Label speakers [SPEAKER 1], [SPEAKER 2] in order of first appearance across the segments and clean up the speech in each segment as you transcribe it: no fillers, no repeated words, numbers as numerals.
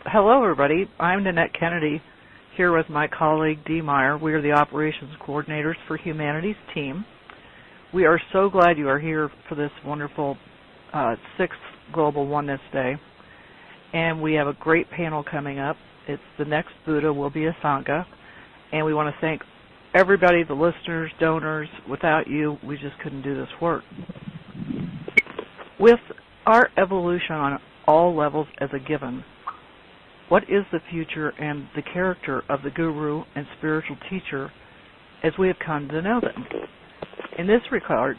[SPEAKER 1] Hello, everybody. I'm Nanette Kennedy, here with my colleague Dee Meyer. We are the operations coordinators for Humanities team. We are so glad you are here for this wonderful 6th Global Oneness Day. And we have a great panel coming up. It's the next Buddha will be a Sangha. And we want to thank everybody, the listeners, donors. Without you, we just couldn't do this work. With our evolution on all levels as a given, what is the future and the character of the guru and spiritual teacher as we have come to know them? In this regard,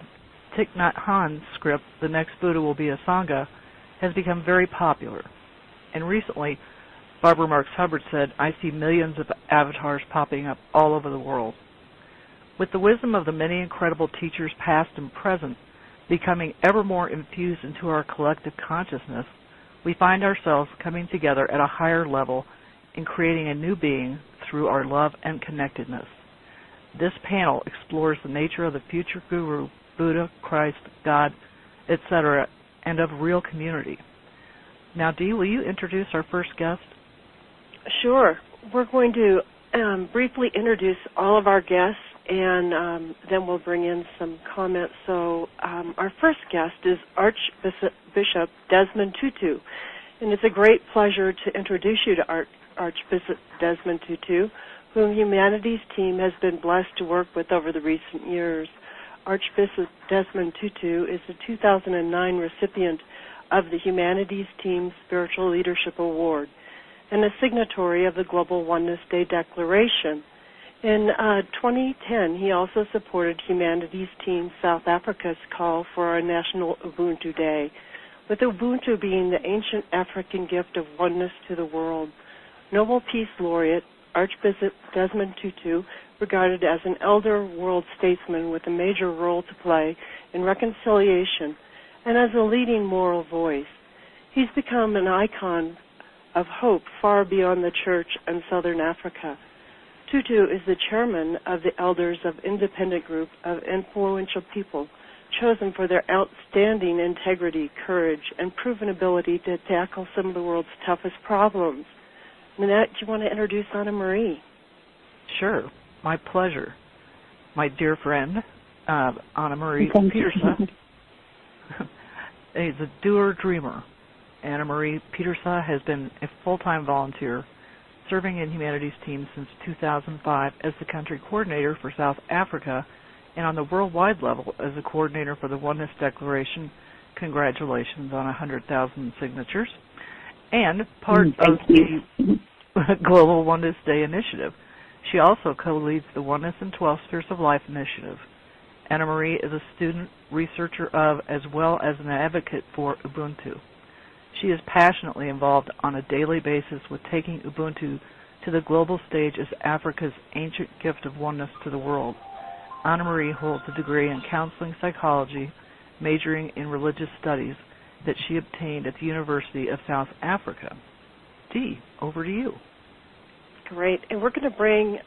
[SPEAKER 1] Thich Nhat Hanh's script, The Next Buddha Will Be a Sangha, has become very popular. And recently, Barbara Marx Hubbard said, I see millions of avatars popping up all over the world. With the wisdom of the many incredible teachers past and present becoming ever more infused into our collective consciousness, we find ourselves coming together at a higher level and creating a new being through our love and connectedness. This panel explores the nature of the future guru, Buddha, Christ, God, etc., and of real community. Now, Dee, will you introduce our first guest?
[SPEAKER 2] Sure. We're going to briefly introduce all of our guests, and then we'll bring in some comments. So our first guest is Archbishop Desmond Tutu, and it's a great pleasure to introduce you to Archbishop Desmond Tutu, whom Humanities team has been blessed to work with over the recent years. Archbishop Desmond Tutu is the 2009 recipient of the Humanities Team Spiritual Leadership Award and a signatory of the Global Oneness Day Declaration. In 2010, he also supported Humanities Team South Africa's call for a National Ubuntu Day, with Ubuntu being the ancient African gift of oneness to the world. Nobel Peace Laureate Archbishop Desmond Tutu, regarded as an elder world statesman with a major role to play in reconciliation and as a leading moral voice. He's become an icon of hope far beyond the church and Southern Africa. Tutu is the chairman of the Elders of Independent Group of Influential People, chosen for their outstanding integrity, courage, and proven ability to tackle some of the world's toughest problems. Nanette, do you want to introduce Anna Marie?
[SPEAKER 1] Sure. My pleasure. My dear friend, Anna Marie Petersa, is a doer-dreamer. Anna Marie Petersa has been a full-time volunteer serving in Humanities team since 2005 as the country coordinator for South Africa and on the worldwide level as a coordinator for the Oneness Declaration. Congratulations on 100,000 signatures. And part of the Global Oneness Day initiative. She also co-leads the Oneness and 12 Spheres of Life initiative. Anna Marie is a student, researcher of, as well as an advocate for Ubuntu. She is passionately involved on a daily basis with taking Ubuntu to the global stage as Africa's ancient gift of oneness to the world. Anna Marie holds a degree in counseling psychology, majoring in religious studies, that she obtained at the University of South Africa. Dee, over to you.
[SPEAKER 2] Great. And we're going to bring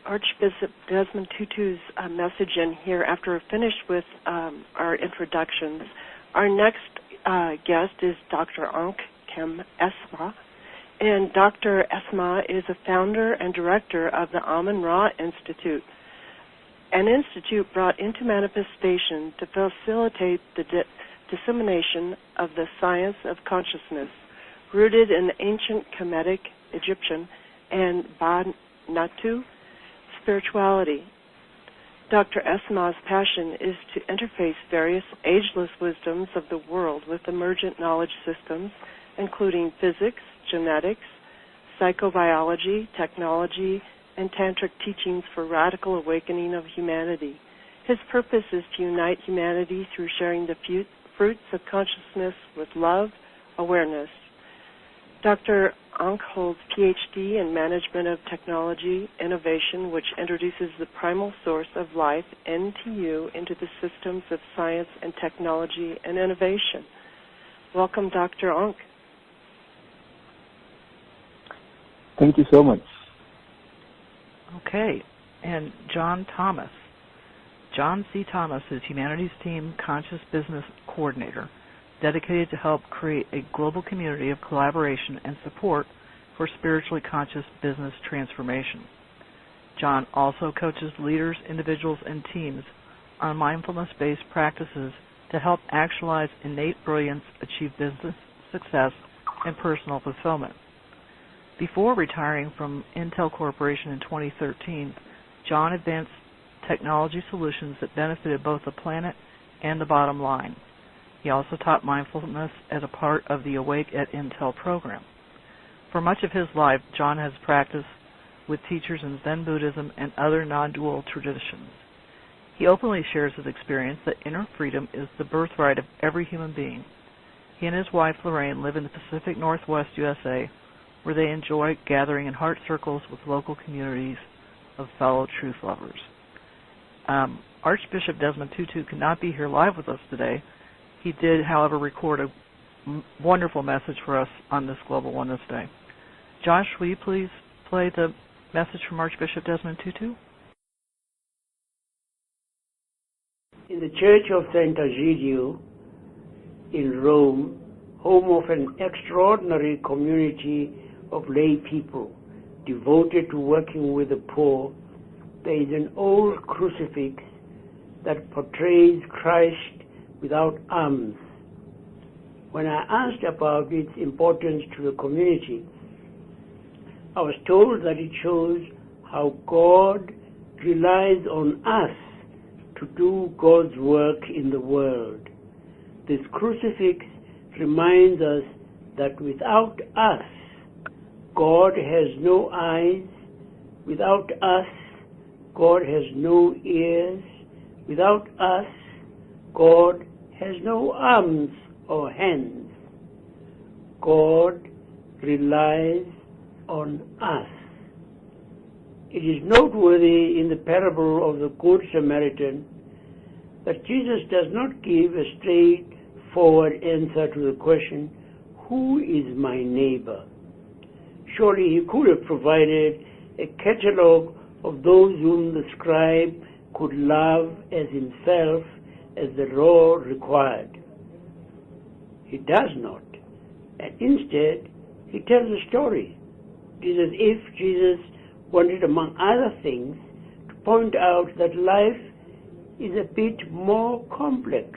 [SPEAKER 2] Archbishop Desmond Tutu's message in here after we're finished with our introductions. Our next guest is Dr. Ankh Kem Esma, and Dr. Esma is a founder and director of the Amun-Ra Institute, an institute brought into manifestation to facilitate the dissemination of the science of consciousness, rooted in ancient Kemetic, Egyptian, and Banatu spirituality. Dr. Esma's passion is to interface various ageless wisdoms of the world with emergent knowledge systems, including physics, genetics, psychobiology, technology, and tantric teachings for radical awakening of humanity. His purpose is to unite humanity through sharing the fruits of consciousness with love, awareness. Dr. Ankh holds Ph.D. in Management of Technology Innovation, which introduces the primal source of life, NTU, into the systems of science and technology and innovation. Welcome, Dr. Ankh.
[SPEAKER 3] Thank you so much.
[SPEAKER 1] Okay, and John Thomas. John C. Thomas is Humanities Team Conscious Business Coordinator, dedicated to help create a global community of collaboration and support for spiritually conscious business transformation. John also coaches leaders, individuals, and teams on mindfulness-based practices to help actualize innate brilliance, achieve business success, and personal fulfillment. Before retiring from Intel Corporation in 2013, John advanced technology solutions that benefited both the planet and the bottom line. He also taught mindfulness as a part of the Awake at Intel program. For much of his life, John has practiced with teachers in Zen Buddhism and other non-dual traditions. He openly shares his experience that inner freedom is the birthright of every human being. He and his wife, Lorraine, live in the Pacific Northwest USA, where they enjoy gathering in heart circles with local communities of fellow truth lovers. Archbishop Desmond Tutu could not be here live with us today. He did, however, record a wonderful message for us on this Global Oneness Day. Josh, will you please play the message from Archbishop Desmond Tutu?
[SPEAKER 4] In the Church of Sant'Egidio in Rome, home of an extraordinary community of lay people devoted to working with the poor, there is an old crucifix that portrays Christ without arms. When I asked about its importance to the community, I was told that it shows how God relies on us to do God's work in the world. This crucifix reminds us that without us, God has no eyes. Without us, God has no ears. Without us, God has no arms or hands. God relies on us. It is noteworthy in the parable of the Good Samaritan that Jesus does not give a straightforward answer to the question, who is my neighbor? Surely he could have provided a catalog of those whom the scribe could love as himself, as the law required. He does not. And instead, he tells a story. It is as if Jesus wanted, among other things, to point out that life is a bit more complex.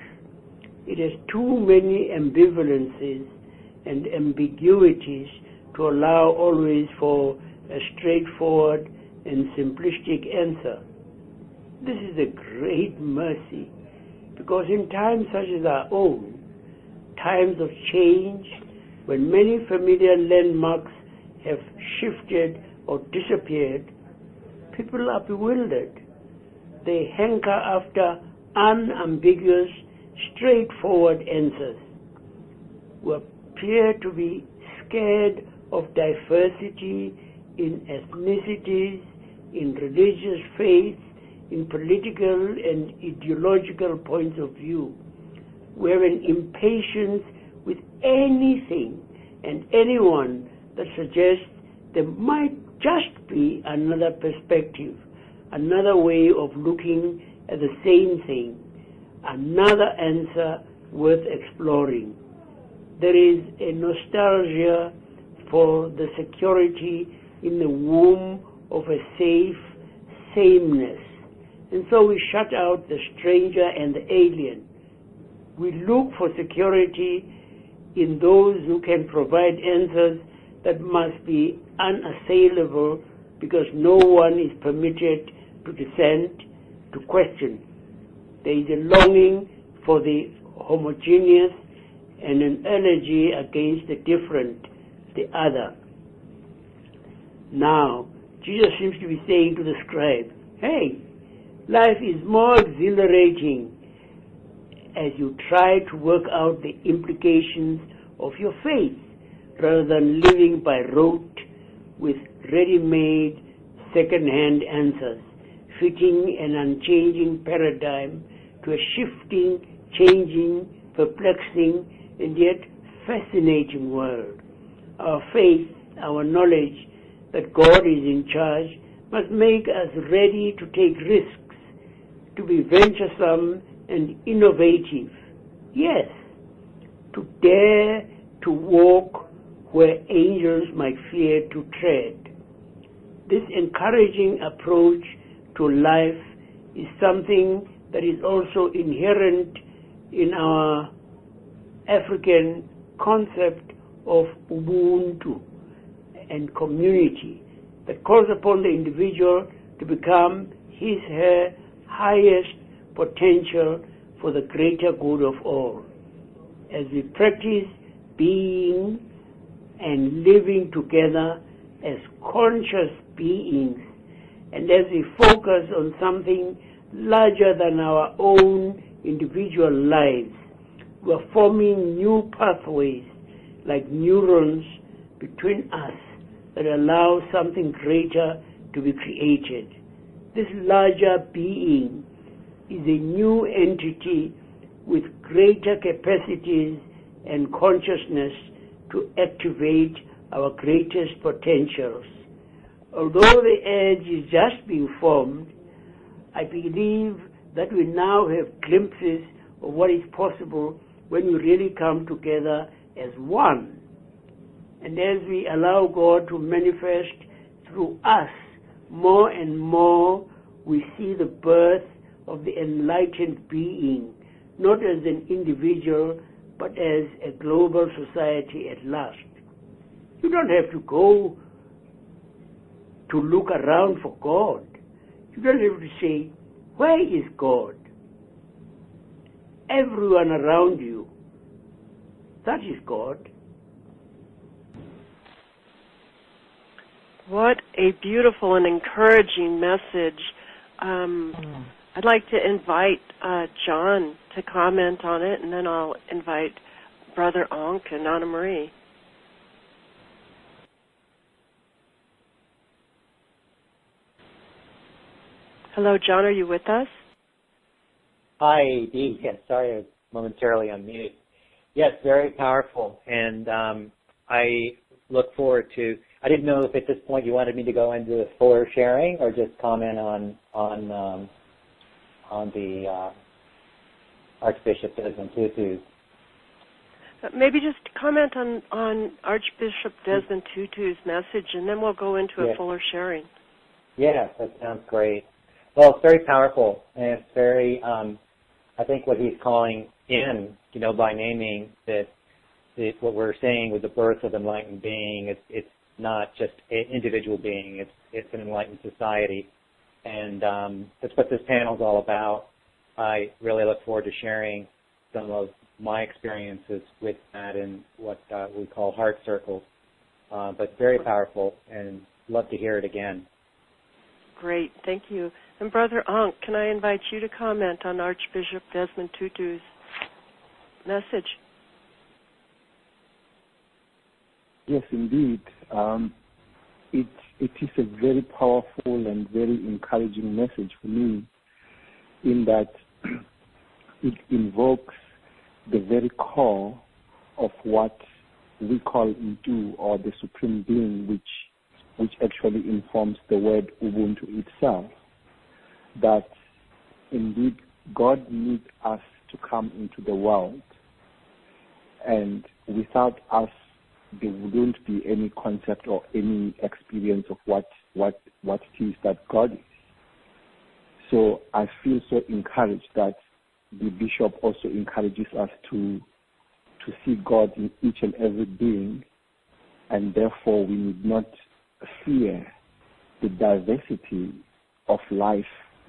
[SPEAKER 4] It has too many ambivalences and ambiguities to allow always for a straightforward and simplistic answer. This is a great mercy, because in times such as our own, times of change, when many familiar landmarks have shifted or disappeared, people are bewildered. They hanker after unambiguous, straightforward answers. We appear to be scared of diversity in ethnicities, in religious faiths, in political and ideological points of view. We have an impatience with anything and anyone that suggests there might just be another perspective, another way of looking at the same thing, another answer worth exploring. There is a nostalgia for the security in the womb of a safe sameness. And so we shut out the stranger and the alien. We look for security in those who can provide answers that must be unassailable, because no one is permitted to dissent, to question. There is a longing for the homogeneous and an allergy against the different, the other. Now, Jesus seems to be saying to the scribe, hey, life is more exhilarating as you try to work out the implications of your faith, rather than living by rote with ready-made second-hand answers, fitting an unchanging paradigm to a shifting, changing, perplexing, and yet fascinating world. Our faith, our knowledge that God is in charge, must make us ready to take risks, to be venturesome and innovative. Yes, to dare to walk where angels might fear to tread. This encouraging approach to life is something that is also inherent in our African concept of Ubuntu and community that calls upon the individual to become his/her highest potential for the greater good of all. As we practice being and living together as conscious beings, and as we focus on something larger than our own individual lives, we're forming new pathways like neurons between us that allow something greater to be created. This larger being is a new entity with greater capacities and consciousness to activate our greatest potentials. Although the edge is just being formed, I believe that we now have glimpses of what is possible when we really come together as one. And as we allow God to manifest through us more and more, we see the birth of the enlightened being, not as an individual, but as a global society at last. You don't have to go to look around for God. You don't have to say, where is God? Everyone around you, that is God.
[SPEAKER 2] What a beautiful and encouraging message. I'd like to invite John to comment on it, and then I'll invite Brother Ankh and Anna Marie. Hello, John, are you with us?
[SPEAKER 5] Hi, Dee. Yes, sorry, I was momentarily on mute. Yes, very powerful, and I look forward to. I didn't know if at this point you wanted me to go into the fuller sharing or just comment on the Archbishop Desmond Tutu's.
[SPEAKER 2] Maybe just comment on Archbishop Desmond Tutu's message, and then we'll go into a fuller sharing.
[SPEAKER 5] Yeah, that sounds great. Well, it's very powerful, and it's very, I think what he's calling in, by naming that what we're saying with the birth of enlightened being, it's not just an individual being, it's an enlightened society. And that's what this panel is all about. I really look forward to sharing some of my experiences with that in what we call heart circles. But very powerful, and love to hear it again.
[SPEAKER 2] Great, thank you. And Brother Ankh, can I invite you to comment on Archbishop Desmond Tutu's message?
[SPEAKER 3] Yes, indeed. It is a very powerful and very encouraging message for me, in that it invokes the very core of what we call Utu, or the Supreme Being, which actually informs the word Ubuntu itself. That indeed God needs us to come into the world, and without us there wouldn't be any concept or any experience of what it is that God is. So I feel so encouraged that the Bishop also encourages us to see God in each and every being, and therefore we need not fear the diversity of life,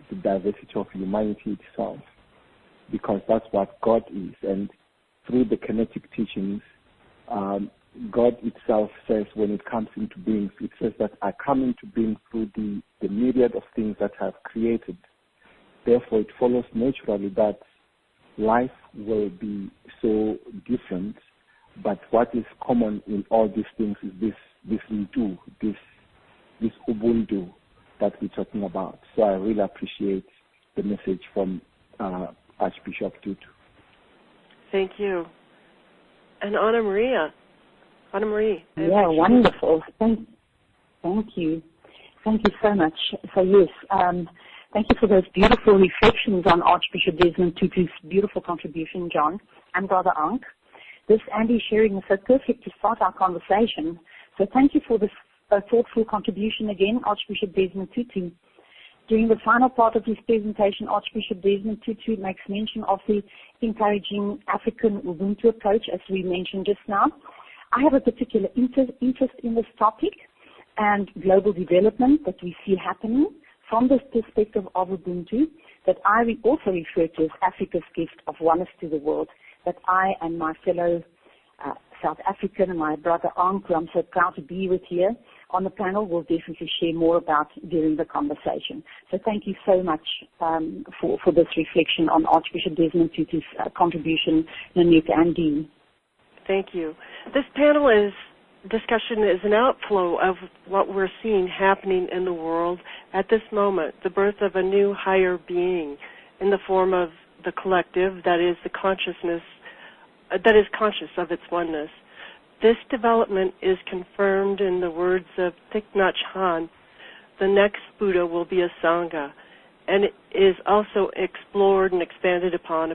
[SPEAKER 3] the diversity of humanity itself, because that's what God is. And through the kinetic teachings, God itself says, when it comes into beings, it says that I come into being through the myriad of things that I have created. Therefore, it follows naturally that life will be so different, but what is common in all these things is this Utu, this Ubuntu that we're talking about. So I really appreciate the message from Archbishop Tutu.
[SPEAKER 2] Thank you. And Anna Marie.
[SPEAKER 6] Yeah, wonderful. Thank you. Thank you so much. So yes, thank you for those beautiful reflections on Archbishop Desmond Tutu's beautiful contribution, John, and Brother Ankh. This Andy sharing is so perfect to start our conversation. So thank you for this thoughtful contribution again, Archbishop Desmond Tutu. During the final part of his presentation, Archbishop Desmond Tutu makes mention of the encouraging African Ubuntu approach, as we mentioned just now. I have a particular interest in this topic and global development that we see happening from this perspective of Ubuntu, that I also refer to as Africa's gift of oneness to the world, that I and my fellow South African and my brother Ank, who I'm so proud to be with here on the panel, will definitely share more about during the conversation. So thank you so much for this reflection on Archbishop Desmond Tutu's contribution, Nanette and Dee.
[SPEAKER 2] Thank you. This panel discussion is an outflow of what we're seeing happening in the world at this moment, the birth of a new higher being in the form of the collective, that is the consciousness, that is conscious of its oneness. This development is confirmed in the words of Thich Nhat Hanh. The next Buddha will be a Sangha, and it is also explored and expanded upon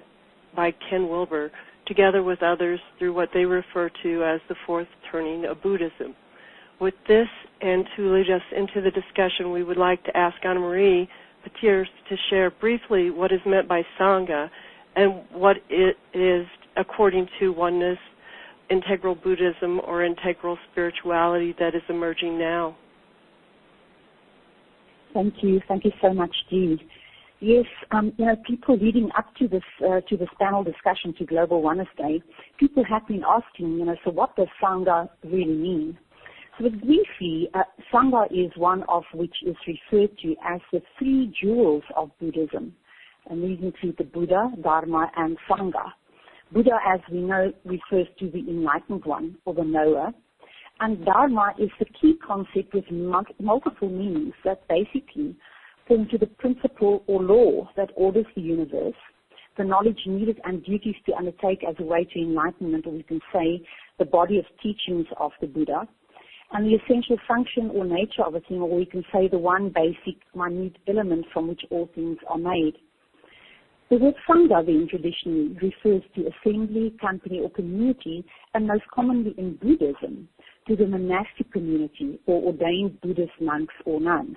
[SPEAKER 2] by Ken Wilber, together with others, through what they refer to as the fourth turning of Buddhism. With this, and to lead us into the discussion, we would like to ask Anna-Marie-Peters to share briefly what is meant by Sangha and what it is according to oneness, integral Buddhism, or integral spirituality that is emerging now.
[SPEAKER 6] Thank you. Thank you so much, Dee. Yes, people leading up to this panel discussion to Global Oneness Day, people have been asking, so what does Sangha really mean? So briefly, Sangha is one of which is referred to as the three jewels of Buddhism, and these include the Buddha, Dharma, and Sangha. Buddha, as we know, refers to the enlightened one, or the knower, and Dharma is the key concept with multiple meanings that basically form to the principle or law that orders the universe, the knowledge needed and duties to undertake as a way to enlightenment, or we can say the body of teachings of the Buddha, and the essential function or nature of a thing, or we can say the one basic, minute element from which all things are made. The word Sangha then traditionally refers to assembly, company, or community, and most commonly in Buddhism, to the monastic community or ordained Buddhist monks or nuns.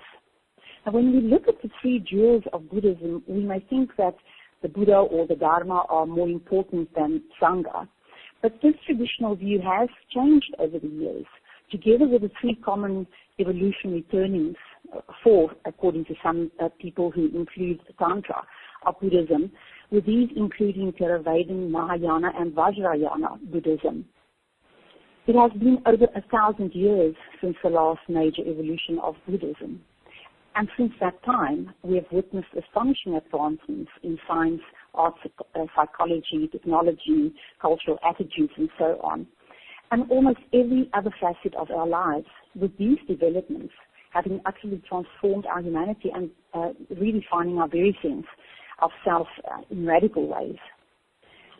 [SPEAKER 6] Now, when we look at the three jewels of Buddhism, we may think that the Buddha or the Dharma are more important than Sangha, but this traditional view has changed over the years, together with the three common evolutionary turnings, four according to some people who include Tantra of Buddhism, with these including Theravada, Mahayana, and Vajrayana Buddhism. It has been over 1,000 years since the last major evolution of Buddhism. And since that time, we have witnessed astonishing advancements in science, arts, psychology, technology, cultural attitudes, and so on, and almost every other facet of our lives, with these developments having utterly transformed our humanity and redefining our very sense of self in radical ways.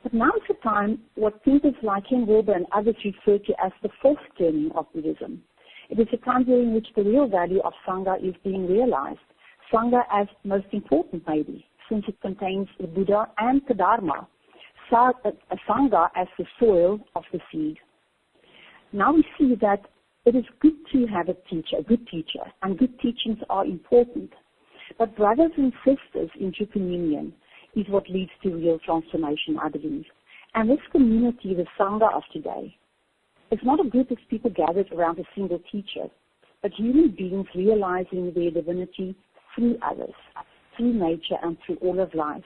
[SPEAKER 6] But now is the time what thinkers like Ken Wilber and others refer to as the fourth turning of Buddhism. It is a time during which the real value of Sangha is being realized. Sangha as most important maybe, since it contains the Buddha and the Dharma. Sangha as the soil of the seed. Now we see that it is good to have a good teacher, and good teachings are important. But brothers and sisters in true communion is what leads to real transformation, I believe. And this community, the Sangha of today, is not a group of people gathered around a single teacher, but human beings realizing their divinity through others, through nature and through all of life,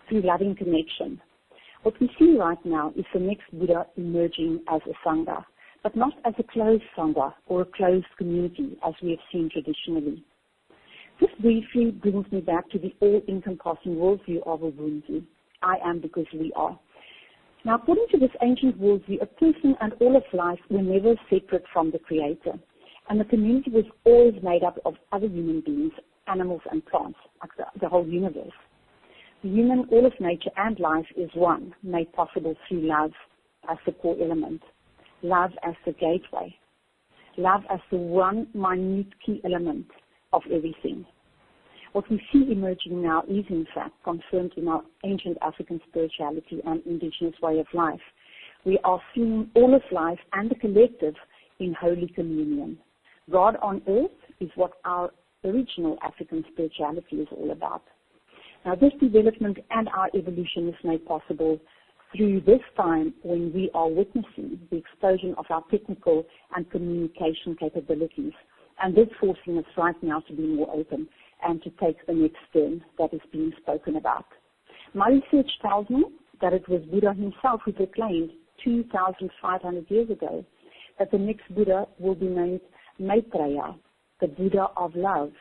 [SPEAKER 6] through loving connection. What we see right now is the next Buddha emerging as a Sangha, but not as a closed Sangha or a closed community as we have seen traditionally. This briefly brings me back to the all-encompassing worldview of Ubuntu. I am because we are. Now, according to this ancient worldview, a person and all of life were never separate from the Creator, and the community was always made up of other human beings, animals and plants, like the whole universe. The human, all of nature and life is one, made possible through love as the core element, love as the gateway, love as the one minute key element of everything. What we see emerging now is, in fact, confirmed in our ancient African spirituality and indigenous way of life, We are seeing all of life and the collective in holy communion. God on earth is what our original African spirituality is all about. Now, this development and our evolution is made possible through this time when we are witnessing the explosion of our technical and communication capabilities, and this forcing us right now to be more open and to take the next turn that is being spoken about. My research tells me that it was Buddha himself who proclaimed 2,500 years ago that the next Buddha will be named Maitreya, the Buddha of love.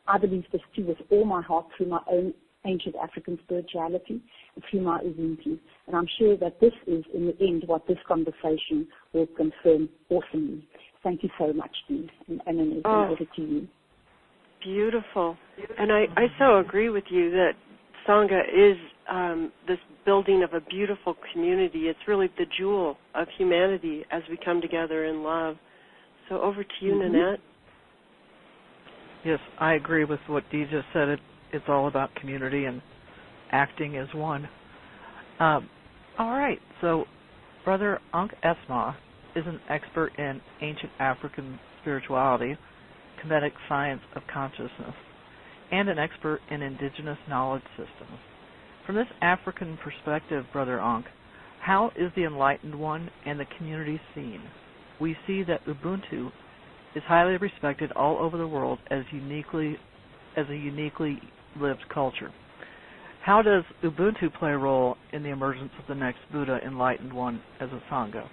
[SPEAKER 6] I believe this too with all my heart through my own ancient African spirituality and through my Ubuntu. And I'm sure that this is, in the end, what this conversation will confirm awesomely. Thank you so much, Dee, and over to you.
[SPEAKER 2] Beautiful. And I so agree with you that Sangha is this building of a beautiful community. It's really the jewel of humanity as we come together in love. So over to you, Nanette.
[SPEAKER 1] Yes, I agree with what Dee just said. It's all about community and acting as one. All right, so Brother Ankh Esma is an expert in ancient African spirituality, Kemetic science of consciousness, and an expert in indigenous knowledge systems. From this African perspective, Brother Ankh, how is the Enlightened One and the community seen? We see that Ubuntu is highly respected all over the world as a uniquely lived culture. How does Ubuntu play a role in the emergence of the next Buddha, Enlightened One, as a Sangha?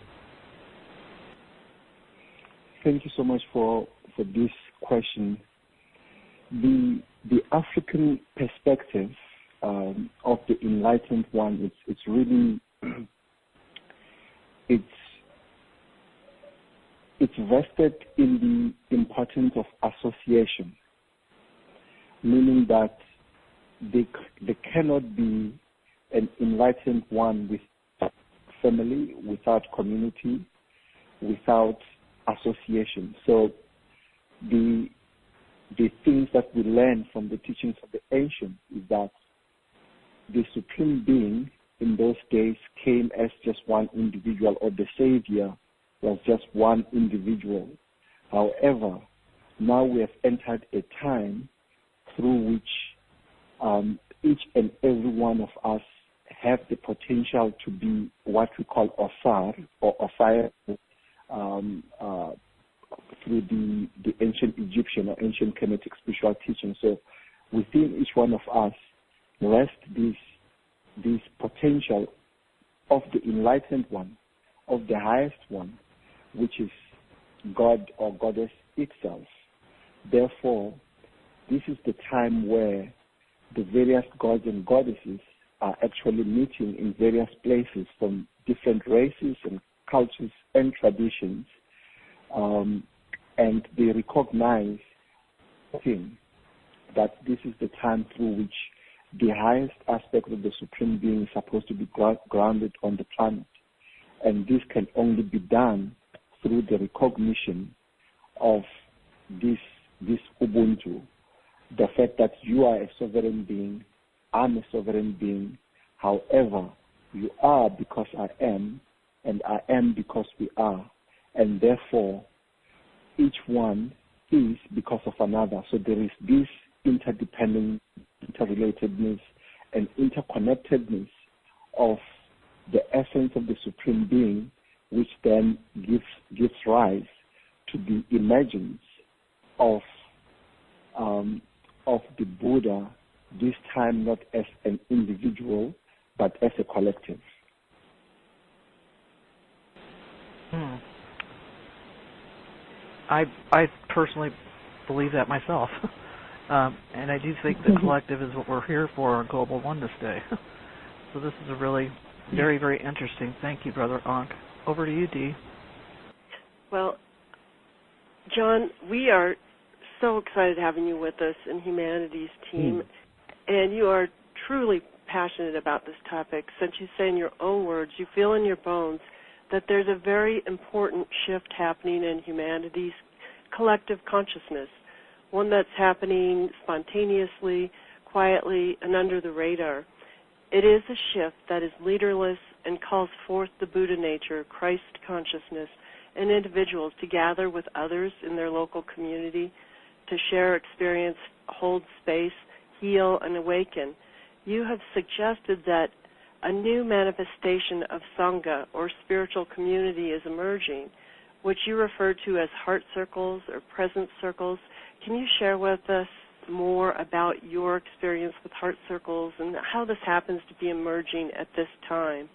[SPEAKER 3] Thank you so much for this question. The African perspective of the Enlightened One, it's really it's vested in the importance of association, meaning that there cannot be an Enlightened One without family, without community, without association. So the things that we learn from the teachings of the ancients is that the Supreme Being in those days came as just one individual, or the Savior was just one individual. However, now we have entered a time through which each and every one of us have the potential to be what we call Osar or Osir through the ancient Egyptian or ancient Kemetic spiritual teaching. So within each one of us rests this potential of the Enlightened One, of the highest one, which is God or Goddess itself. Therefore, this is the time where the various gods and goddesses are actually meeting in various places from different races and cultures and traditions, and they recognize that this is the time through which the highest aspect of the Supreme Being is supposed to be grounded on the planet. And this can only be done through the recognition of this Ubuntu, the fact that you are a sovereign being, I'm a sovereign being. However, you are because I am, and I am because we are. And therefore, each one is because of another. So there is this interdependent, interrelatedness, and interconnectedness of the essence of the Supreme Being, which then gives rise to the emergence of the Buddha, this time not as an individual, but as a collective.
[SPEAKER 1] I personally believe that myself. And I do think the collective is what we're here for on Global Oneness Day. So this is a really very, very interesting. Thank you, Brother Ankh. Over to you, Dee.
[SPEAKER 2] Well, John, we are so excited having you with us in Humanities Team, and you are truly passionate about this topic. Since you say in your own words, you feel in your bones that there's a very important shift happening in humanity's collective consciousness, one that's happening spontaneously, quietly, and under the radar. It is a shift that is leaderless, and calls forth the Buddha nature, Christ consciousness, and individuals to gather with others in their local community, to share experience, hold space, heal, and awaken. You have suggested that a new manifestation of Sangha, or spiritual community, is emerging, which you refer to as heart circles or presence circles. Can you share with us more about your experience with heart circles and how this happens to be emerging at this time?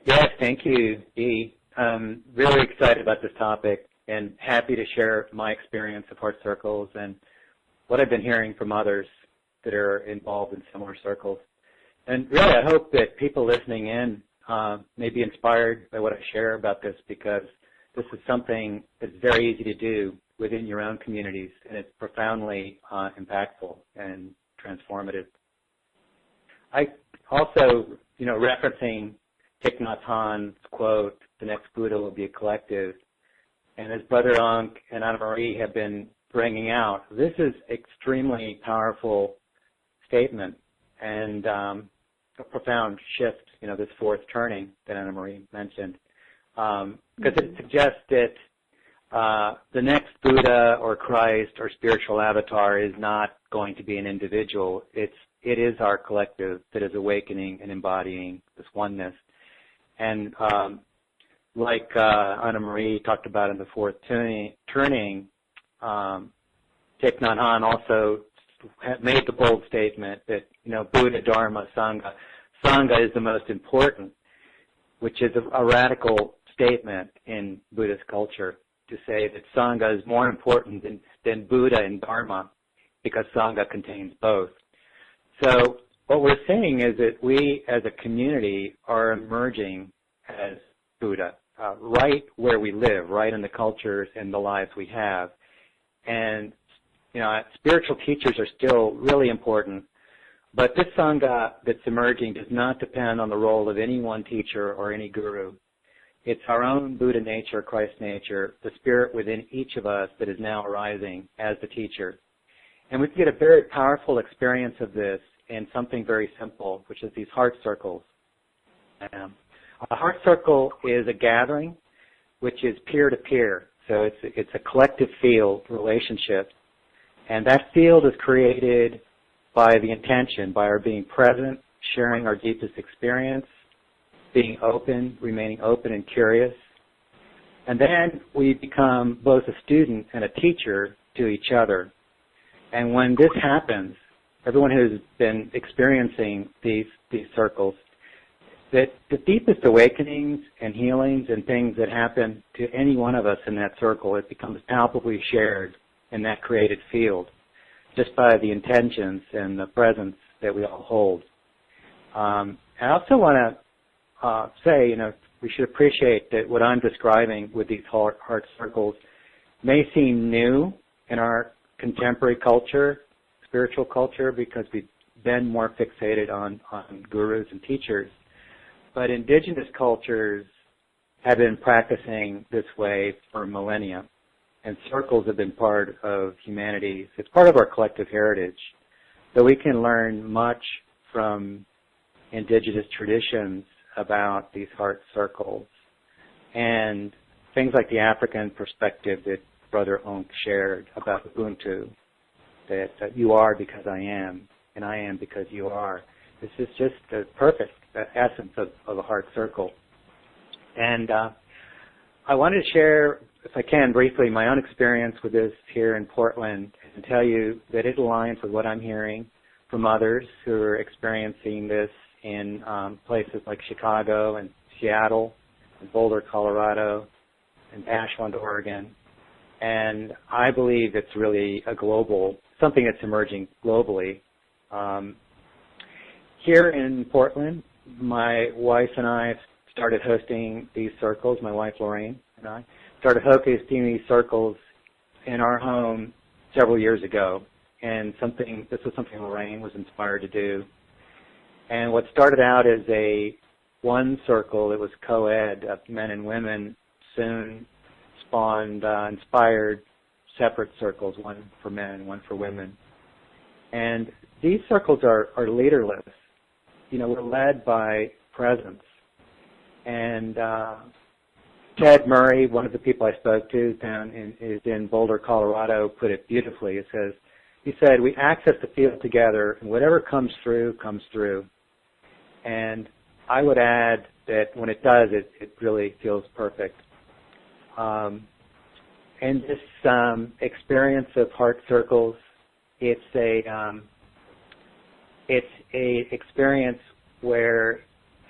[SPEAKER 5] Yes, thank you, Dee. I'm really excited about this topic and happy to share my experience of heart circles and what I've been hearing from others that are involved in similar circles. And really, I hope that people listening in may be inspired by what I share about this, because this is something that's very easy to do within your own communities, and it's profoundly impactful and transformative. I also, referencing Thich Nhat Hanh's quote, "The next Buddha will be a collective," and as Brother Ankh and Anna Marie have been bringing out, this is extremely powerful statement and a profound shift, this fourth turning that Anna Marie mentioned, because it suggests that the next Buddha or Christ or spiritual avatar is not going to be an individual. It is our collective that is awakening and embodying this oneness. And like Anna Marie talked about in the fourth turning, Thich Nhat Hanh also made the bold statement that, Buddha, Dharma, Sangha. Sangha is the most important, which is a radical statement in Buddhist culture, to say that Sangha is more important than Buddha and Dharma, because Sangha contains both. So what we're saying is that we as a community are emerging as Buddha, right where we live, right in the cultures and the lives we have. And, spiritual teachers are still really important, but this Sangha that's emerging does not depend on the role of any one teacher or any guru. It's our own Buddha nature, Christ nature, the spirit within each of us that is now arising as the teacher. And we can get a very powerful experience of this in something very simple, which is these heart circles. A heart circle is a gathering which is peer-to-peer. So it's a collective field relationship. And that field is created by the intention, by our being present, sharing our deepest experience, being open, remaining open and curious. And then we become both a student and a teacher to each other. And when this happens, everyone who's been experiencing these circles, that the deepest awakenings and healings and things that happen to any one of us in that circle, it becomes palpably shared in that created field, just by the intentions and the presence that we all hold. I also want to say, we should appreciate that what I'm describing with these heart circles may seem new in our contemporary culture, spiritual culture, because we've been more fixated on gurus and teachers. But indigenous cultures have been practicing this way for millennia, and circles have been part of humanity. It's part of our collective heritage. So we can learn much from indigenous traditions about these heart circles, and things like the African perspective that Brother Ankh shared about Ubuntu, that you are because I am, and I am because you are. This is just the perfect essence of a heart circle. And I wanted to share, if I can, briefly my own experience with this here in Portland, and tell you that it aligns with what I'm hearing from others who are experiencing this in places like Chicago and Seattle and Boulder, Colorado, and Ashland, Oregon. And I believe it's really something that's emerging globally. Here in Portland, my wife and I started hosting these circles. My wife, Lorraine, and I started hosting these circles in our home several years ago. And this was something Lorraine was inspired to do. And what started out as one circle that was co-ed of men and women soon spawned inspired separate circles, one for men and one for women. And these circles are leaderless. we're led by presence. And Ted Murray, one of the people I spoke to is in Boulder, Colorado, put it beautifully. He said, we access the field together, and whatever comes through, comes through. And I would add that when it does, it really feels perfect. And this experience of heart circles, it's a experience where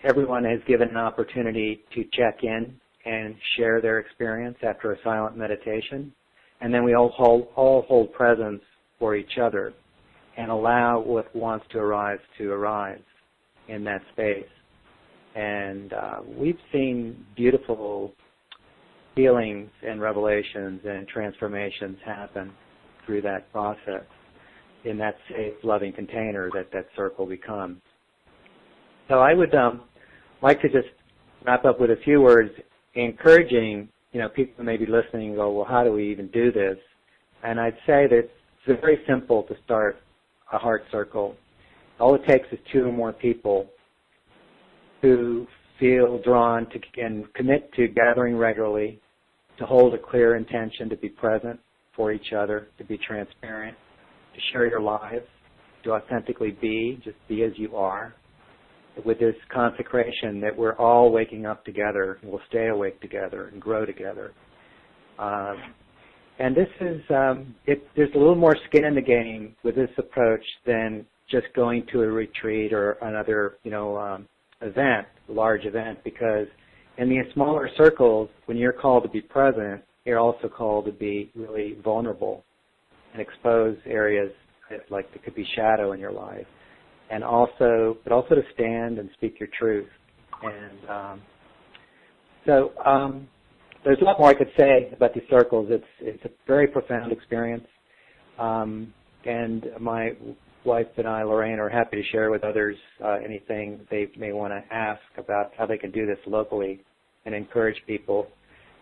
[SPEAKER 5] everyone is given an opportunity to check in and share their experience after a silent meditation. And then we all hold presence for each other and allow what wants to arise in that space. And we've seen beautiful healings and revelations and transformations happen through that process in that safe, loving container that circle becomes. So I would like to just wrap up with a few words encouraging, people who may be listening and go, well, how do we even do this? And I'd say that it's very simple to start a heart circle. All it takes is 2 or more people who feel drawn to and commit to gathering regularly, to hold a clear intention to be present for each other, to be transparent, to share your lives, to authentically just be as you are, with this consecration that we're all waking up together, and we'll stay awake together and grow together. And this is, there's a little more skin in the game with this approach than just going to a retreat or another, large event, because in the smaller circles, when you're called to be present, you're also called to be really vulnerable and expose areas that could be shadow in your life, but also to stand and speak your truth. And so there's a lot more I could say about these circles. It's a very profound experience, and my wife and I, Lorraine, are happy to share with others anything they may want to ask about how they can do this locally and encourage people.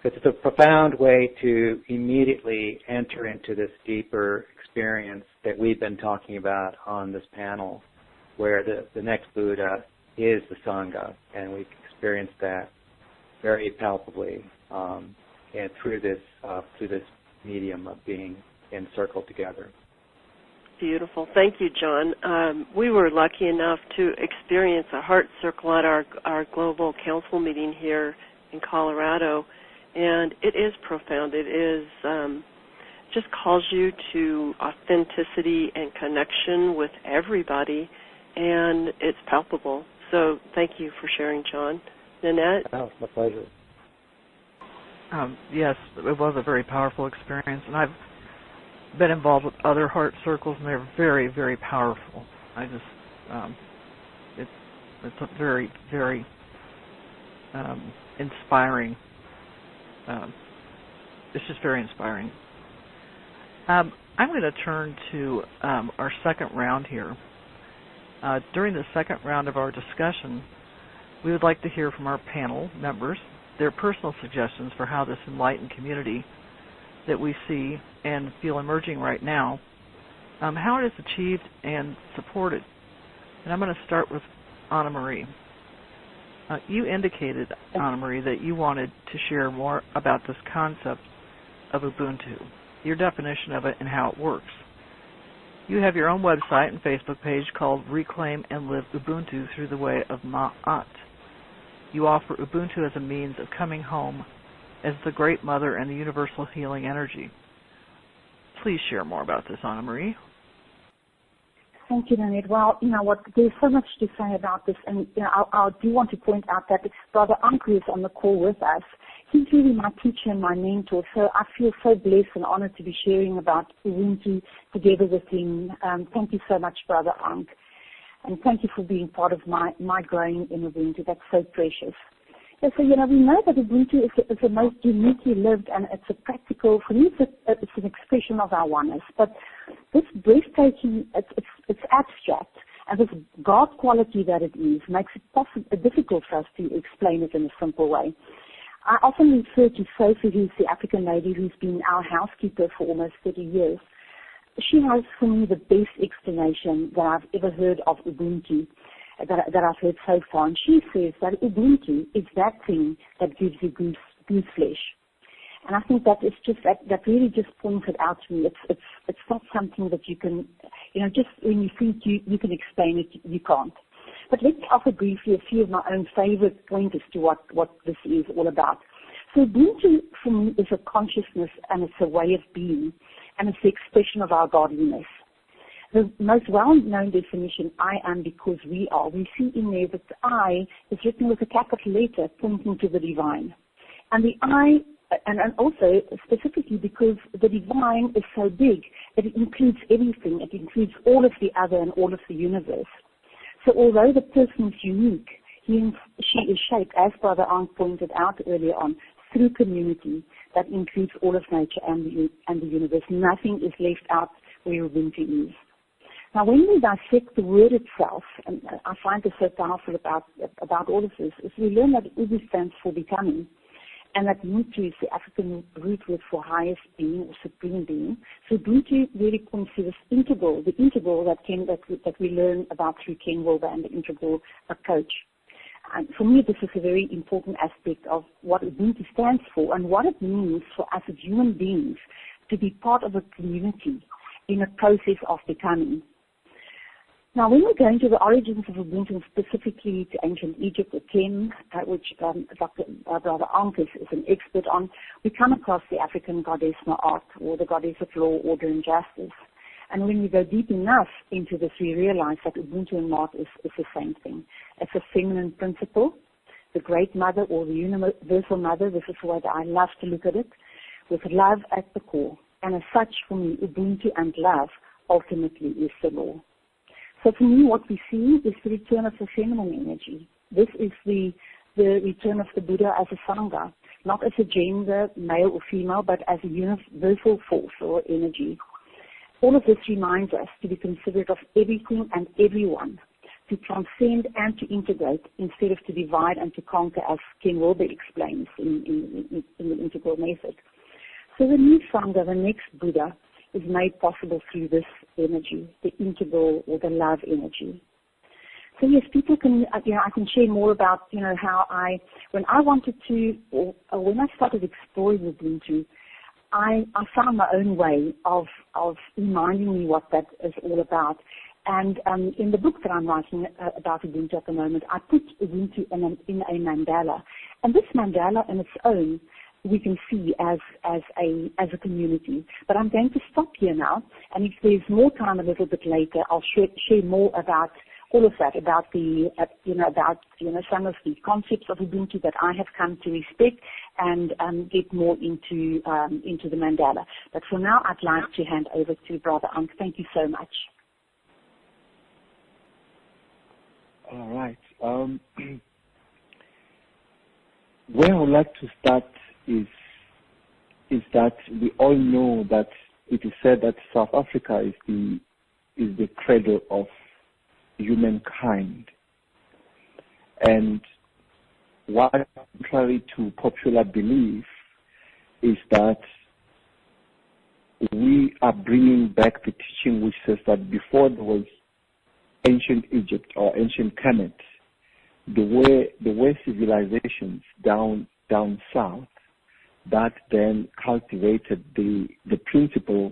[SPEAKER 5] Because it's a profound way to immediately enter into this deeper experience that we've been talking about on this panel, where the next Buddha is the Sangha, and we experience that very palpably and through this medium of being encircled together.
[SPEAKER 2] Beautiful. Thank you, John. We were lucky enough to experience a heart circle at our global council meeting here in Colorado, and it is profound. It is just calls you to authenticity and connection with everybody, and it's palpable. So thank you for sharing, John. Nanette?
[SPEAKER 5] Oh, my pleasure.
[SPEAKER 1] Yes, it was a very powerful experience, and I've been involved with other heart circles, and they're very, very powerful. I just, it's a very, very inspiring. It's just very inspiring. I'm going to turn to our second round here. During the second round of our discussion, we would like to hear from our panel members their personal suggestions for how this enlightened community that we see and feel emerging right now, how it is achieved and supported. And I'm going to start with Anna Marie. You indicated, Anna Marie, that you wanted to share more about this concept of Ubuntu, your definition of it and how it works. You have your own website and Facebook page called Reclaim and Live Ubuntu Through the Way of Ma'at. You offer Ubuntu as a means of coming home as the Great Mother and the universal healing energy. Please share more about this, Anna Marie.
[SPEAKER 6] Thank you, Nanette. Well, you know what, there's so much to say about this, and I do want to point out that Brother Anku is on the call with us. He's really my teacher and my mentor, so I feel so blessed and honored to be sharing about Ubuntu together with him. Thank you so much, Brother Ank, and thank you for being part of my growing in Ubuntu. That's so precious. Yeah, so, we know that Ubuntu is the most uniquely lived, and it's a practical, for me, it's an expression of our oneness. But this breathtaking, it's abstract, and this God quality that it is makes it difficult for us to explain it in a simple way. I often refer to Sophie, who's the African lady who's been our housekeeper for almost 30 years. She has, for me, the best explanation that I've ever heard of Ubuntu. that I've heard so far. And she says that Ubuntu is that thing that gives you goose flesh. And I think that is just that really just points it out to me. It's not something that you can, just when you think you can explain it, you can't. But let's offer briefly a few of my own favorite pointers to what this is all about. So Ubuntu for me is a consciousness, and it's a way of being, and it's the expression of our godliness. The most well-known definition, I am because we are, we see in there that the I is written with a capital letter pointing to the divine. And the I, and also specifically because the divine is so big, it includes everything. It includes all of the other and all of the universe. So although the person is unique, she is shaped, as Brother Ank pointed out earlier on, through community that includes all of nature and the universe. Nothing is left out where Ubuntu is. Now, when we dissect the word itself, and I find this so powerful about all of this, is we learn that Ubu stands for becoming, and that Ubuntu is the African root word for highest being or supreme being. So Ubuntu really points to this integral, the integral that we learn about through Ken Wilber and the integral approach. And for me, this is a very important aspect of what Ubuntu stands for and what it means for us as human beings to be part of a community in a process of becoming. Now, when we go into the origins of Ubuntu, specifically to ancient Egypt, or Kem, which Brother Ank is an expert on, we come across the African goddess Ma'at, or the goddess of law, order, and justice. And when we go deep enough into this, we realize that Ubuntu and Ma'at is the same thing. It's a feminine principle, the Great Mother, or the Universal Mother. This is the way that I love to look at it, with love at the core. And as such, for me, Ubuntu and love ultimately is the law. So for me, what we see is the return of the feminine energy. This is the return of the Buddha as a Sangha, not as a gender, male or female, but as a universal force or energy. All of this reminds us to be considerate of everything and everyone, to transcend and to integrate instead of to divide and to conquer, as Ken Wilber explains in the integral method. So the new Sangha, the next Buddha, is made possible through this energy, the integral or the love energy. So yes, people can, I can share more about, how when I wanted to, or when I started exploring Ubuntu, I found my own way of reminding me what that is all about. And in the book that I'm writing about Ubuntu at the moment, I put Ubuntu in a mandala. And this mandala on its own, we can see as a community. But I'm going to stop here now, and if there's more time a little bit later, I'll share more about all of that, about some of the concepts of Ubuntu that I have come to respect, and get more into the mandala. But for now, I'd like to hand over to Brother Ank. Thank you so much.
[SPEAKER 3] All right. Where I would like to start is that we all know that it is said that South Africa is the cradle of humankind, and what, contrary to popular belief, is that we are bringing back the teaching which says that before there was ancient Egypt or ancient Kemet, the way civilizations down south that then cultivated the principle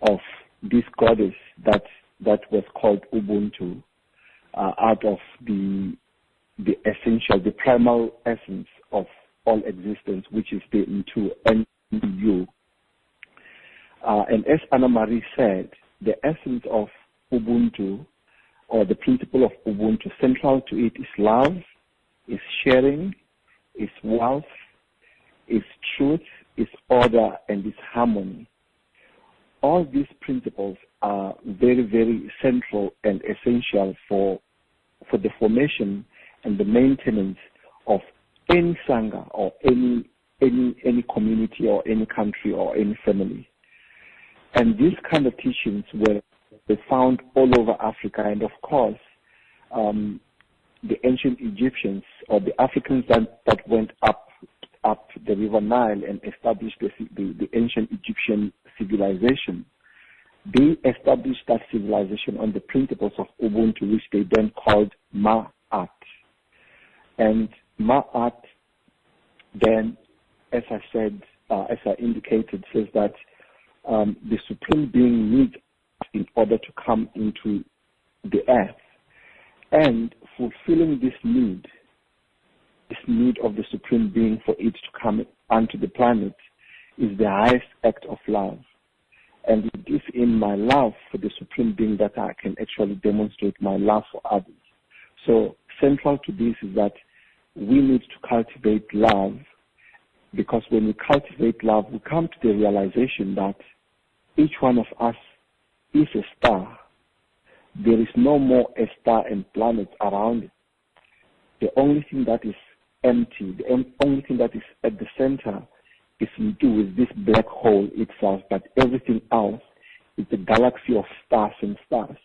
[SPEAKER 3] of this goddess that was called Ubuntu, out of the essential, the primal essence of all existence, which is the N-U. And as Anna Marie said, the essence of Ubuntu, or the principle of Ubuntu, central to it is love, is sharing, is wealth, is truth, is order, and is harmony. All these principles are very, very central and essential for the formation and the maintenance of any Sangha or any community or any country or any family. And these kind of teachings were found all over Africa, and of course, the ancient Egyptians or the Africans that went up the River Nile and established the ancient Egyptian civilization, they established that civilization on the principles of Ubuntu, which they then called Ma'at. And Ma'at then, as I said, as I indicated, says that the Supreme Being needs us in order to come into the earth. And fulfilling this need of the Supreme Being for it to come onto the planet, is the highest act of love. And it is in my love for the Supreme Being that I can actually demonstrate my love for others. So central to this is that we need to cultivate love, because when we cultivate love, we come to the realization that each one of us is a star. There is no more a star and planets around it. The only thing that is empty, the only thing that is at the center is to do with this black hole itself, but everything else is a galaxy of stars and stars.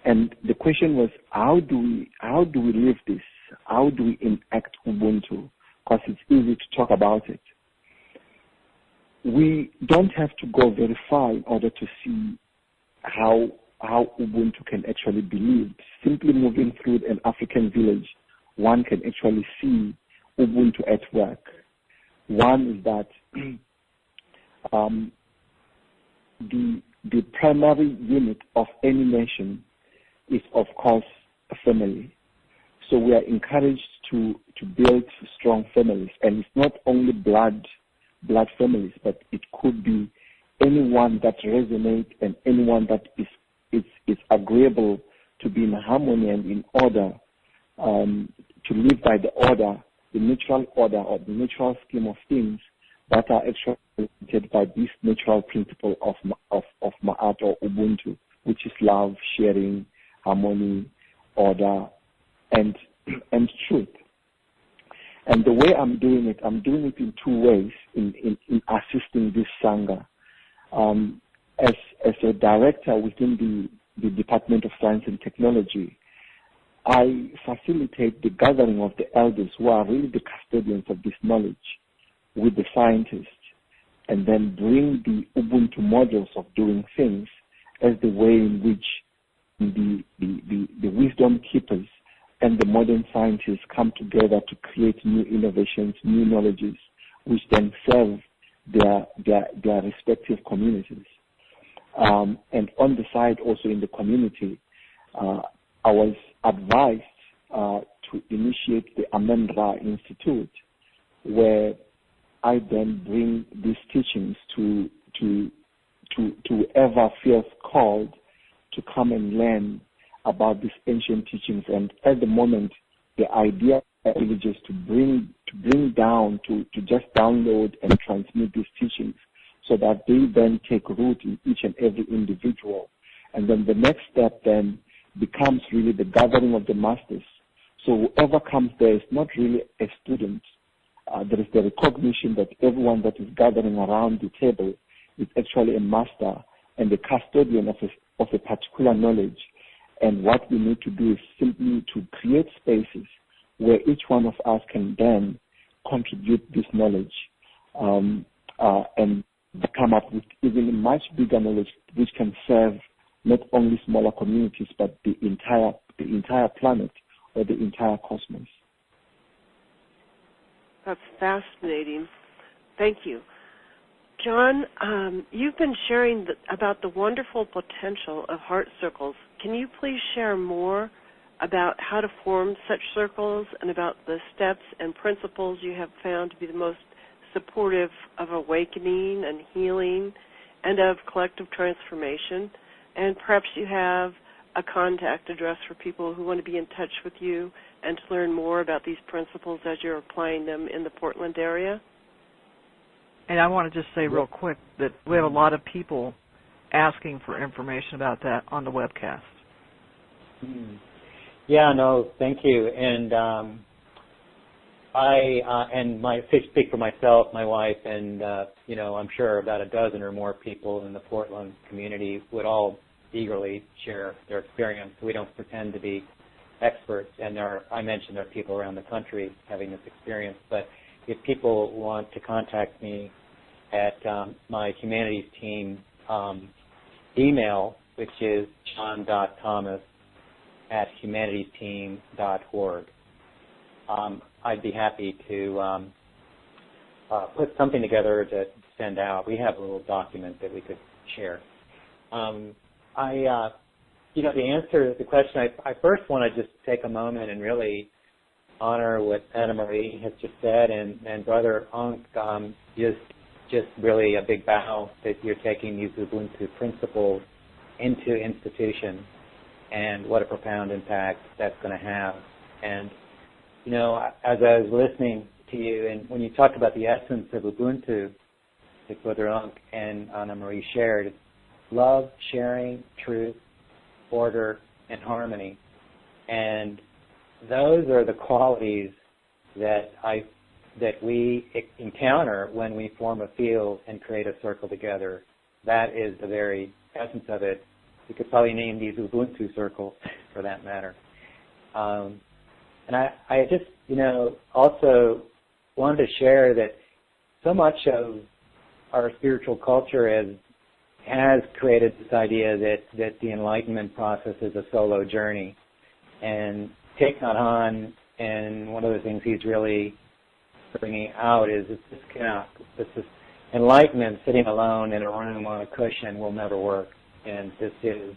[SPEAKER 3] And the question was, how do we live this? How do we enact Ubuntu? Because it's easy to talk about it. We don't have to go very far in order to see how Ubuntu can actually be lived. Simply moving through an African village, one can actually see Ubuntu at work. One is that the primary unit of any nation is, of course, a family. So we are encouraged to build strong families, and it's not only blood families, but it could be anyone that resonates and anyone that is agreeable to be in harmony and in order, to live by the order, the natural order or the natural scheme of things that are actually created by this natural principle of Ma'at or Ubuntu, which is love, sharing, harmony, order, and truth. And the way I'm doing it in two ways in assisting this Sangha. As a director within the Department of Science and Technology, I facilitate the gathering of the elders who are really the custodians of this knowledge with the scientists, and then bring the Ubuntu models of doing things as the way in which the wisdom keepers and the modern scientists come together to create new innovations, new knowledges, which then serve their respective communities. And on the side, also in the community, I was advised to initiate the Amendra Institute, where I then bring these teachings to whoever feels called to come and learn about these ancient teachings. And at the moment, the idea is just to bring down, to just download and transmit these teachings so that they then take root in each and every individual. And then the next step then becomes really the gathering of the masters. So whoever comes there is not really a student. There is the recognition that everyone that is gathering around the table is actually a master and a custodian of a particular knowledge. And what we need to do is simply to create spaces where each one of us can then contribute this knowledge and come up with even a much bigger knowledge which can serve not only smaller communities but the entire planet or the entire cosmos.
[SPEAKER 2] That's fascinating. Thank you. John, you've been sharing about the wonderful potential of heart circles. Can you please share more about how to form such circles and about the steps and principles you have found to be the most supportive of awakening and healing and of collective transformation? And perhaps you have a contact address for people who want to be in touch with you and to learn more about these principles as you're applying them in the Portland area?
[SPEAKER 1] And I want to just say real quick that we have a lot of people asking for information about that on the webcast.
[SPEAKER 5] Yeah, no, thank you. And I speak for myself, my wife, and I'm sure about a dozen or more people in the Portland community would all eagerly share their experience. We don't pretend to be experts, and I mentioned there are people around the country having this experience. But if people want to contact me at my humanities team email, which is john.thomas@humanitieteam.org. I'd be happy to put something together to send out. We have a little document that we could share. The answer to the question, I first want to just take a moment and really honor what Anna Marie has just said, and Brother Ankh, just really a big bow that you're taking these Ubuntu principles into institutions, and what a profound impact that's going to have. And, as I was listening to you, and when you talked about the essence of Ubuntu, like Brother Ankh and Anna Marie shared, it's love, sharing, truth, order, and harmony. And those are the qualities that we encounter when we form a field and create a circle together. That is the very essence of it. You could probably name these Ubuntu circles, for that matter. And I just, also wanted to share that so much of our spiritual culture has created this idea that the enlightenment process is a solo journey. And Thich Nhat Hanh, and one of the things he's really bringing out is this enlightenment sitting alone in a room on a cushion will never work. And this is,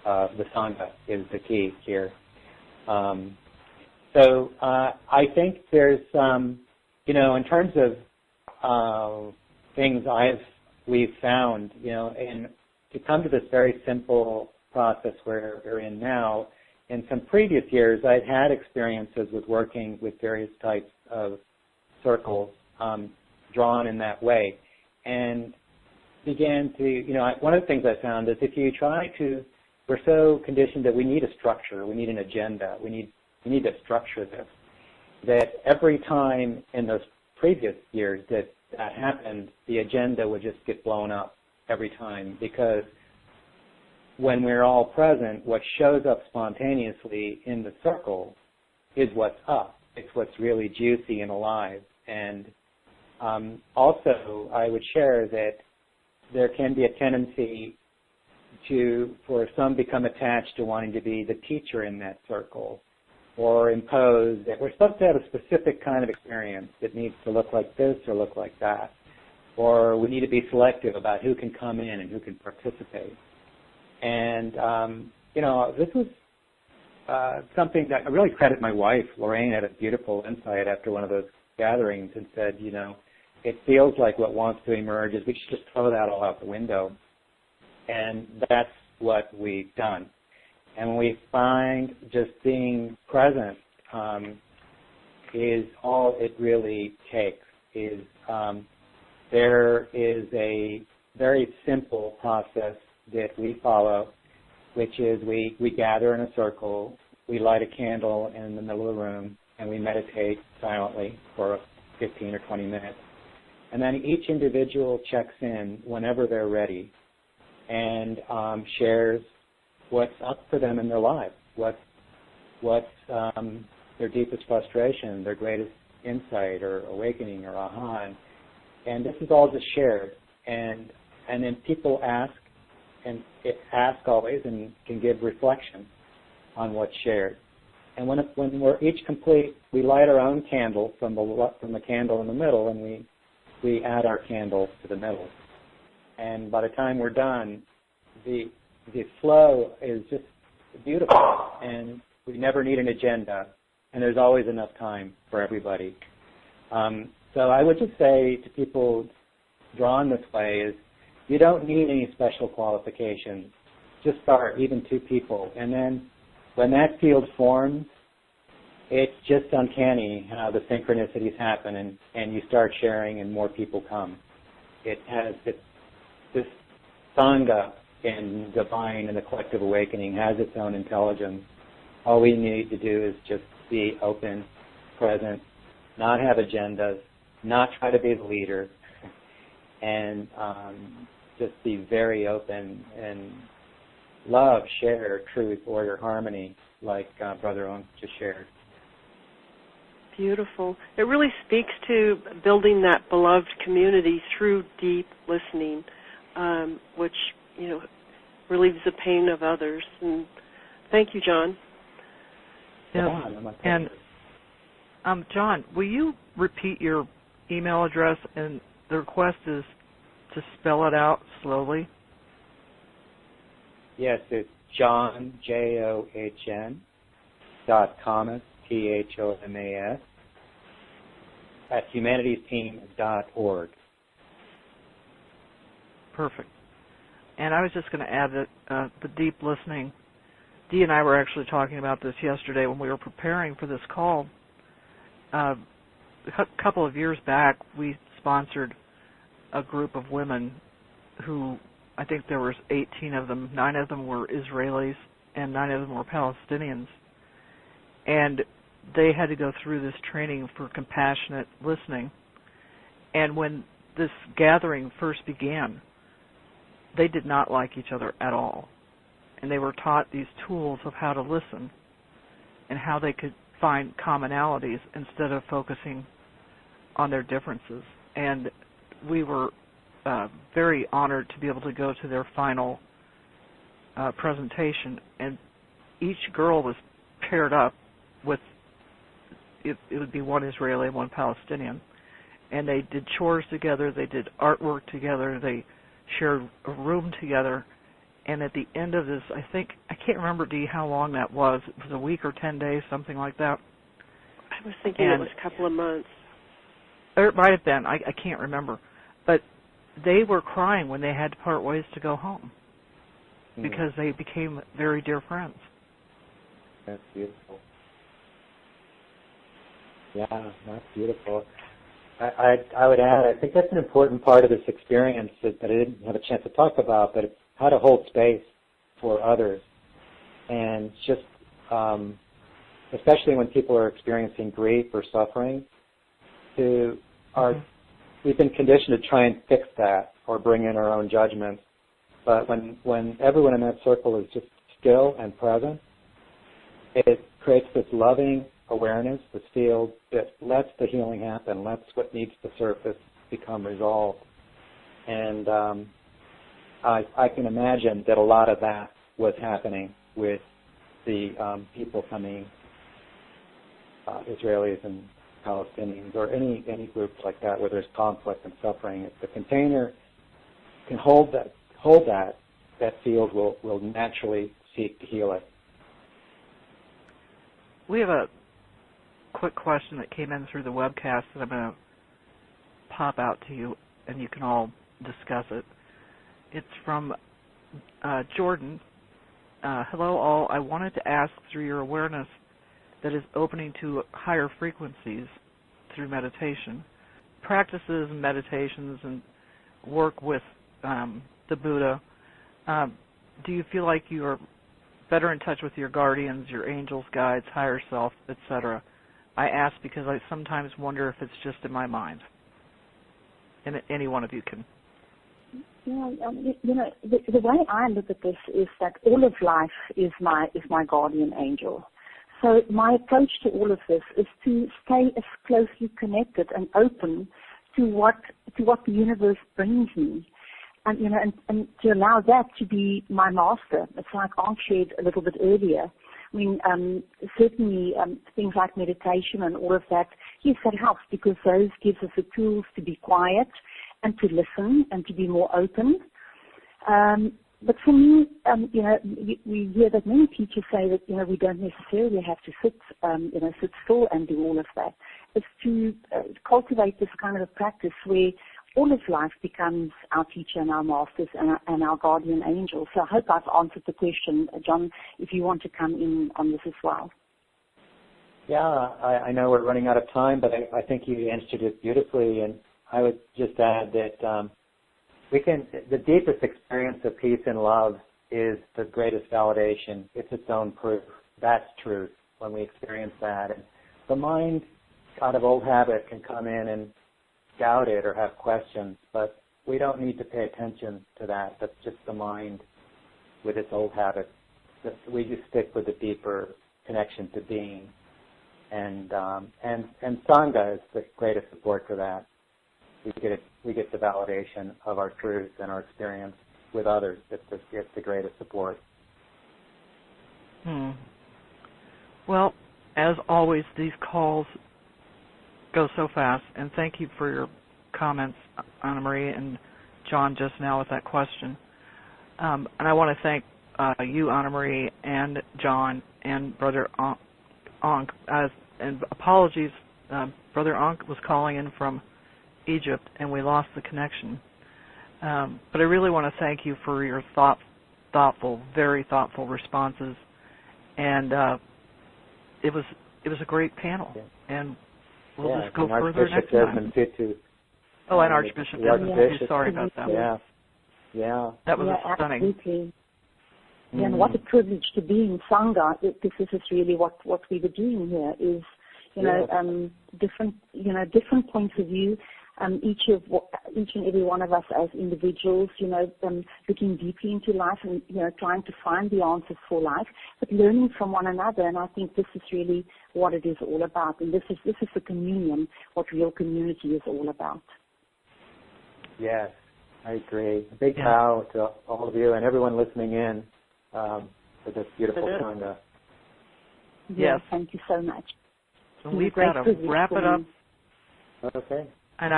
[SPEAKER 5] the Sangha is the key here. So I think there's, in terms of things we've found, and to come to this very simple process where we're in now, in some previous years, I'd had experiences with working with various types of circles drawn in that way, and began to, one of the things I found is if you try to, we're so conditioned that we need a structure, we need an agenda, we need to structure this, that every time in those previous years that happened, the agenda would just get blown up every time, because when we're all present, what shows up spontaneously in the circle is what's up. It's what's really juicy and alive. And also, I would share that there can be a tendency for some become attached to wanting to be the teacher in that circle, or impose that we're supposed to have a specific kind of experience that needs to look like this or look like that, or we need to be selective about who can come in and who can participate. And, this was something that I really credit my wife. Lorraine had a beautiful insight after one of those gatherings and said, it feels like what wants to emerge is we should just throw that all out the window. And that's what we've done. And we find just being present is all it really takes. There is a very simple process that we follow, which is we gather in a circle, we light a candle in the middle of the room, and we meditate silently for 15 or 20 minutes. And then each individual checks in whenever they're ready and shares what's up for them in their life, what's their deepest frustration, their greatest insight or awakening or aha. And this is all just shared. And then people ask always and can give reflection on what's shared. And when we're each complete, we light our own candle from the candle in the middle, and we add our candle to the middle. And by the time we're done, the flow is just beautiful, and we never need an agenda, and there's always enough time for everybody. So I would just say to people drawn this way is you don't need any special qualifications. Just start, even 2 people. And then when that field forms, it's just uncanny how the synchronicities happen, and you start sharing and more people come. It has this Sangha in divine and the collective awakening has its own intelligence. All we need to do is just be open, present, not have agendas, not try to be the leader, and just be very open and love, share, truth, order, harmony, like Brother Ankh just shared.
[SPEAKER 2] Beautiful. It really speaks to building that beloved community through deep listening, which pain of others. And thank you, John.
[SPEAKER 1] Yes. And John, will you repeat your email address? And the request is to spell it out slowly.
[SPEAKER 5] Yes, it's John, John, .Thomas, Thomas, @humanitiesteam.org.
[SPEAKER 1] Perfect. And I was just going to add that the deep listening, Dee and I were actually talking about this yesterday when we were preparing for this call. A couple of years back, we sponsored a group of women who, I think there was 18 of them, 9 of them were Israelis and 9 of them were Palestinians. And they had to go through this training for compassionate listening. And when this gathering first began, they did not like each other at all. And they were taught these tools of how to listen and how they could find commonalities instead of focusing on their differences. And we were very honored to be able to go to their final presentation. And each girl was paired up with, it would be one Israeli and one Palestinian. And they did chores together, they did artwork together, they shared a room together. And at the end of this, I can't remember, Dee, how long that was. It was a week or 10 days, something like that.
[SPEAKER 2] I was thinking it was a couple of months.
[SPEAKER 1] Or it might have been. I can't remember. But they were crying when they had to part ways to go home because they became very dear friends.
[SPEAKER 5] That's beautiful. Yeah, that's beautiful. I would add, I think that's an important part of this experience that I didn't have a chance to talk about, but it's how to hold space for others. And just, especially when people are experiencing grief or suffering, we've been conditioned to try and fix that or bring in our own judgments. But when everyone in that circle is just still and present, it creates this loving awareness, this field that lets the healing happen, lets what needs to surface become resolved. And I can imagine that a lot of that was happening with the people coming, Israelis and Palestinians, or any groups like that where there's conflict and suffering. If the container can hold that field will naturally seek to heal it.
[SPEAKER 1] We have a quick question that came in through the webcast that I'm going to pop out to you, and you can all discuss it. It's from Jordan. Hello, all. I wanted to ask, through your awareness that is opening to higher frequencies through meditation, practices and meditations and work with the Buddha, do you feel like you are better in touch with your guardians, your angels, guides, higher self, etc.? I ask because I sometimes wonder if it's just in my mind. And any one of you can.
[SPEAKER 6] Yeah, the way I look at this is that all of life is my guardian angel. So my approach to all of this is to stay as closely connected and open to what the universe brings me, and to allow that to be my master. It's like Aunt shared a little bit earlier. I mean, certainly things like meditation and all of that, yes, that helps because those gives us the tools to be quiet and to listen and to be more open. But for me, we hear that many teachers say that, we don't necessarily have to sit still and do all of that. It's to cultivate this kind of a practice where all of life becomes our teacher and our masters and our guardian angel. So I hope I've answered the question. John, if you want to come in on this as well.
[SPEAKER 5] Yeah, I know we're running out of time, but I think you answered it beautifully. And I would just add that the deepest experience of peace and love is the greatest validation. It's its own proof. That's truth when we experience that. And the mind, out of old habit, can come in and doubt it or have questions, but we don't need to pay attention to that. That's just the mind with its old habits. We just stick with the deeper connection to being. And Sangha is the greatest support for that. We get the validation of our truth and our experience with others. It's the greatest support.
[SPEAKER 1] Well, as always, these calls go so fast, and thank you for your comments, Anna Marie and John, just now with that question. And I want to thank you, Anna Marie, and John, and Brother Ankh. And apologies, Brother Ankh was calling in from Egypt, and we lost the connection. But I really want to thank you for your thoughtful, very thoughtful responses, and it was a great panel, and we'll just go further next time. Oh, and Archbishop Desmond Tutu. Sorry about that.
[SPEAKER 5] Yeah.
[SPEAKER 1] That was stunning.
[SPEAKER 6] Absolutely. Yeah, and what a privilege to be in Sangha. This is really what we were doing here is, different points of view. Each and every one of us as individuals, looking deeply into life and, trying to find the answers for life, but learning from one another. And I think this is really what it is all about. And this is the communion, what real community is all about.
[SPEAKER 5] Yes, I agree. A big bow to all of you and everyone listening in for this beautiful Sangha.
[SPEAKER 1] Yes.
[SPEAKER 6] Thank you so much.
[SPEAKER 1] So we've got to wrap it up.
[SPEAKER 5] Okay.
[SPEAKER 1] And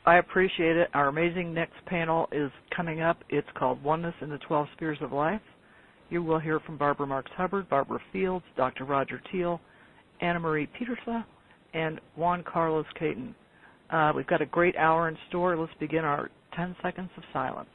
[SPEAKER 1] I appreciate it. Our amazing next panel is coming up. It's called Oneness in the 12 Spheres of Life. You will hear from Barbara Marks Hubbard, Barbara Fields, Dr. Roger Teal, Anna Marie Petersa, and Juan Carlos Caton. We've got a great hour in store. Let's begin our 10 seconds of silence.